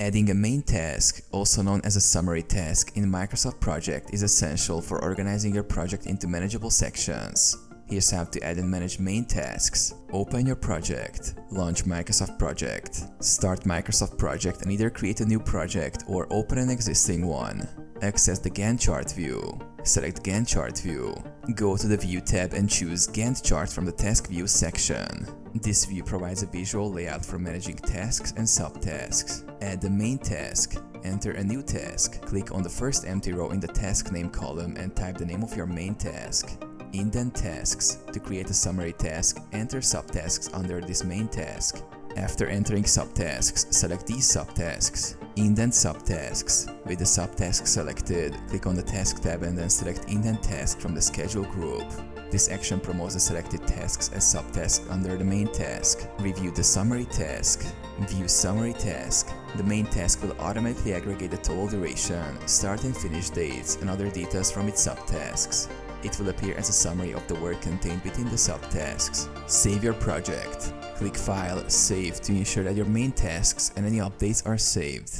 Adding a main task, also known as a summary task, in Microsoft Project is essential for organizing your project into manageable sections. Here's how to add and manage main tasks. Open your project. Launch Microsoft Project. Start Microsoft Project and either create a new project or open an existing one. Access the Gantt chart view. Select Gantt chart view. Go to the View tab and choose Gantt chart from the Task View section. This view provides a visual layout for managing tasks and subtasks. Add the main task. Enter a new task. Click on the first empty row in the task name column and type the name of your main task. Indent tasks. To create a summary task, enter subtasks under this main task. After entering subtasks, select these subtasks. Indent subtasks. With the subtask selected, click on the Task tab and then select Indent task from the Schedule group. This action promotes the selected tasks as subtasks under the main task. Review the summary task. View summary task. The main task will automatically aggregate the total duration, start and finish dates, and other details from its subtasks. It will appear as a summary of the work contained within the subtasks. Save your project. Click File, Save to ensure that your main tasks and any updates are saved.